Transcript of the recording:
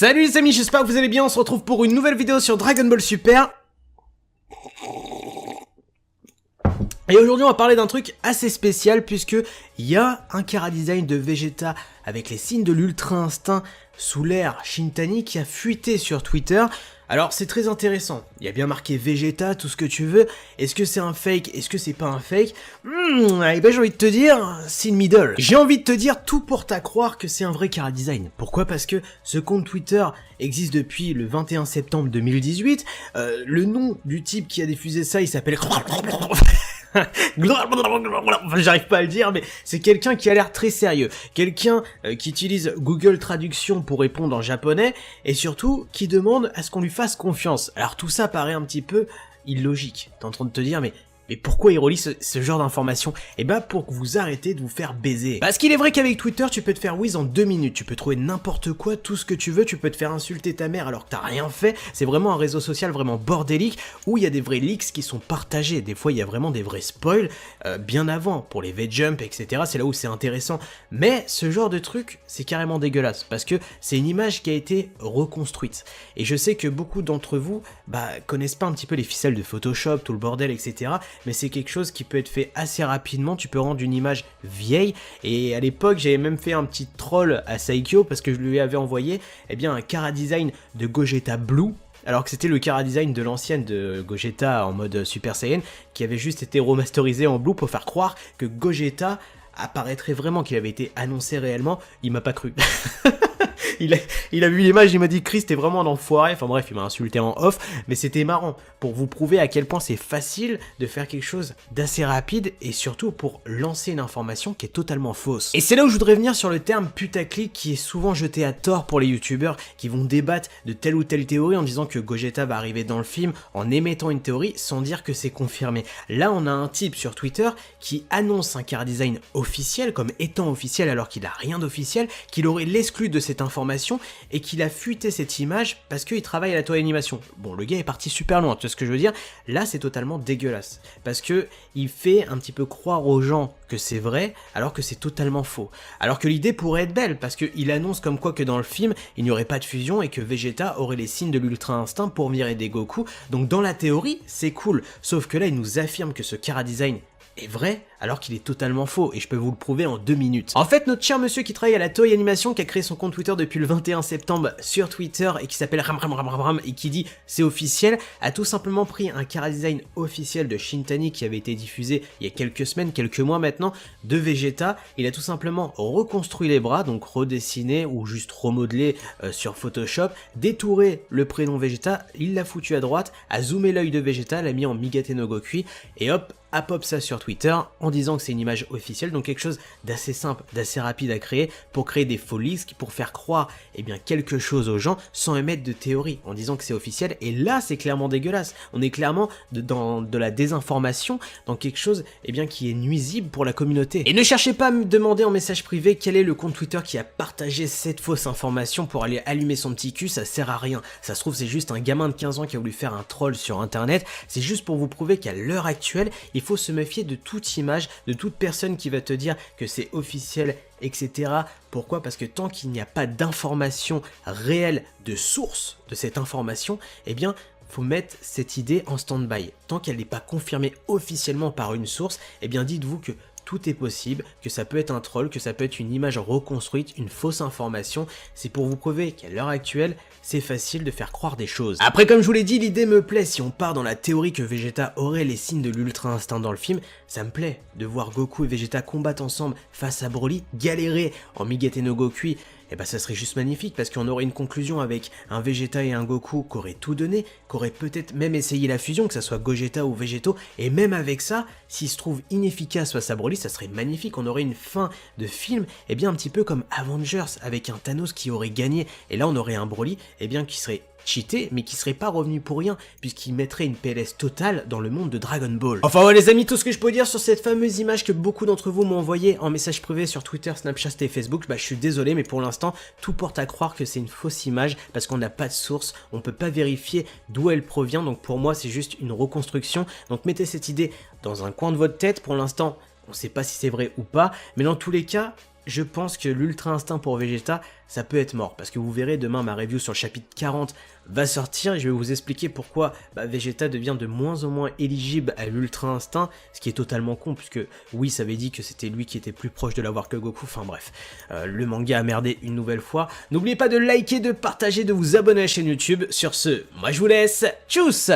Salut les amis, j'espère que vous allez bien, on se retrouve pour une nouvelle vidéo sur Dragon Ball Super. Et aujourd'hui on va parler d'un truc assez spécial puisque il y a un chara-design de Vegeta avec les signes de l'Ultra Instinct sous l'ère Shintani qui a fuité sur Twitter. Alors c'est très intéressant, il y a bien marqué Vegeta, tout ce que tu veux, est-ce que c'est un fake, est-ce que c'est pas un fake? Eh ben j'ai envie de te dire, c'est une middle. J'ai envie de te dire, tout porte à croire que c'est un vrai chara-design. Pourquoi? Parce que ce compte Twitter existe depuis le 21 septembre 2018, le nom du type qui a diffusé ça, il s'appelle... J'arrive pas à le dire, mais c'est quelqu'un qui a l'air très sérieux, quelqu'un qui utilise Google Traduction pour répondre en japonais, et surtout qui demande à ce qu'on lui fasse confiance. Alors tout ça paraît un petit peu illogique, t'es en train de te dire mais pourquoi il relie ce genre d'informations? Eh ben pour que vous arrêtez de vous faire baiser. Parce qu'il est vrai qu'avec Twitter, tu peux te faire whiz en 2 minutes, tu peux trouver n'importe quoi, tout ce que tu veux, tu peux te faire insulter ta mère alors que t'as rien fait. C'est vraiment un réseau social vraiment bordélique où il y a des vrais leaks qui sont partagés. Des fois, il y a vraiment des vrais spoils bien avant pour les V-Jump, etc. C'est là où c'est intéressant. Mais ce genre de truc, c'est carrément dégueulasse parce que c'est une image qui a été reconstruite. Et je sais que beaucoup d'entre vous connaissent pas un petit peu les ficelles de Photoshop, tout le bordel, etc. Mais c'est quelque chose qui peut être fait assez rapidement, tu peux rendre une image vieille, et à l'époque j'avais même fait un petit troll à Saikyo parce que je lui avais envoyé un chara-design de Gogeta Blue, alors que c'était le chara-design de l'ancienne de Gogeta en mode Super Saiyan, qui avait juste été remasterisé en Blue pour faire croire que Gogeta apparaîtrait vraiment, qu'il avait été annoncé réellement. Il m'a pas cru. Il a vu l'image, il m'a dit Chris t'es vraiment un enfoiré, enfin bref il m'a insulté en off, mais c'était marrant pour vous prouver à quel point c'est facile de faire quelque chose d'assez rapide et surtout pour lancer une information qui est totalement fausse. Et c'est là où je voudrais venir sur le terme putaclic qui est souvent jeté à tort pour les youtubeurs qui vont débattre de telle ou telle théorie en disant que Gogeta va arriver dans le film en émettant une théorie sans dire que c'est confirmé. Là on a un type sur Twitter qui annonce un chara-design officiel comme étant officiel alors qu'il a rien d'officiel, qu'il aurait l'exclu de cette information et qu'il a fuité cette image parce qu'il travaille à la toile animation. Bon, le gars est parti super loin, tu vois ce que je veux dire? Là, c'est totalement dégueulasse parce que il fait un petit peu croire aux gens que c'est vrai alors que c'est totalement faux. Alors que l'idée pourrait être belle parce qu'il annonce comme quoi que dans le film, il n'y aurait pas de fusion et que Vegeta aurait les signes de l'Ultra Instinct pour virer des Goku. Donc dans la théorie, c'est cool. Sauf que là, il nous affirme que ce chara-design est vrai alors qu'il est totalement faux et je peux vous le prouver en 2 minutes. En fait, notre cher monsieur qui travaille à la Toei Animation, qui a créé son compte Twitter depuis le 21 septembre sur Twitter et qui s'appelle Ram et qui dit c'est officiel, a tout simplement pris un chara-design officiel de Shintani qui avait été diffusé il y a quelques semaines, quelques mois maintenant, de Vegeta. Il a tout simplement reconstruit les bras, donc redessiné ou juste remodelé sur Photoshop, détouré le prénom Vegeta, il l'a foutu à droite, a zoomé l'œil de Vegeta, l'a mis en Migate no Gokui et hop, a pop ça sur Twitter en disant que c'est une image officielle, donc quelque chose d'assez simple, d'assez rapide à créer pour créer des faux leaks, pour faire croire quelque chose aux gens sans émettre de théorie en disant que c'est officiel. Et là c'est clairement dégueulasse, on est clairement dans de la désinformation, dans quelque chose qui est nuisible pour la communauté. Et ne cherchez pas à me demander en message privé quel est le compte Twitter qui a partagé cette fausse information pour aller allumer son petit cul, ça sert à rien. Ça se trouve c'est juste un gamin de 15 ans qui a voulu faire un troll sur internet, c'est juste pour vous prouver qu'à l'heure actuelle, il faut se méfier de toute image, de toute personne qui va te dire que c'est officiel, etc. Pourquoi? Parce que tant qu'il n'y a pas d'information réelle de source de cette information, faut mettre cette idée en stand-by. Tant qu'elle n'est pas confirmée officiellement par une source, dites-vous que tout est possible, que ça peut être un troll, que ça peut être une image reconstruite, une fausse information. C'est pour vous prouver qu'à l'heure actuelle, c'est facile de faire croire des choses. Après, comme je vous l'ai dit, l'idée me plaît. Si on part dans la théorie que Vegeta aurait les signes de l'Ultra Instinct dans le film, ça me plaît de voir Goku et Vegeta combattre ensemble face à Broly, galérer en Migate no Gokui. Ça serait juste magnifique parce qu'on aurait une conclusion avec un Vegeta et un Goku qui auraient tout donné, qui auraient peut-être même essayé la fusion, que ça soit Gogeta ou Vegeto, et même avec ça, s'il se trouve inefficace face à Broly, ça serait magnifique, on aurait une fin de film, un petit peu comme Avengers, avec un Thanos qui aurait gagné, et là on aurait un Broly, qui serait cheaté, mais qui serait pas revenu pour rien, puisqu'il mettrait une PLS totale dans le monde de Dragon Ball. Enfin voilà les amis, tout ce que je peux dire sur cette fameuse image que beaucoup d'entre vous m'ont envoyé en message privé sur Twitter, Snapchat et Facebook, je suis désolé, mais pour l'instant, tout porte à croire que c'est une fausse image, parce qu'on n'a pas de source, on peut pas vérifier d'où elle provient, donc pour moi c'est juste une reconstruction, donc mettez cette idée dans un coin de votre tête, pour l'instant, on sait pas si c'est vrai ou pas, mais dans tous les cas, je pense que l'Ultra Instinct pour Vegeta, ça peut être mort, parce que vous verrez demain ma review sur le chapitre 40 va sortir et je vais vous expliquer pourquoi Vegeta devient de moins en moins éligible à l'Ultra Instinct, ce qui est totalement con, puisque oui, ça avait dit que c'était lui qui était plus proche de l'avoir que Goku, enfin bref, le manga a merdé une nouvelle fois. N'oubliez pas de liker, de partager, de vous abonner à la chaîne YouTube. Sur ce, moi je vous laisse, tchuss!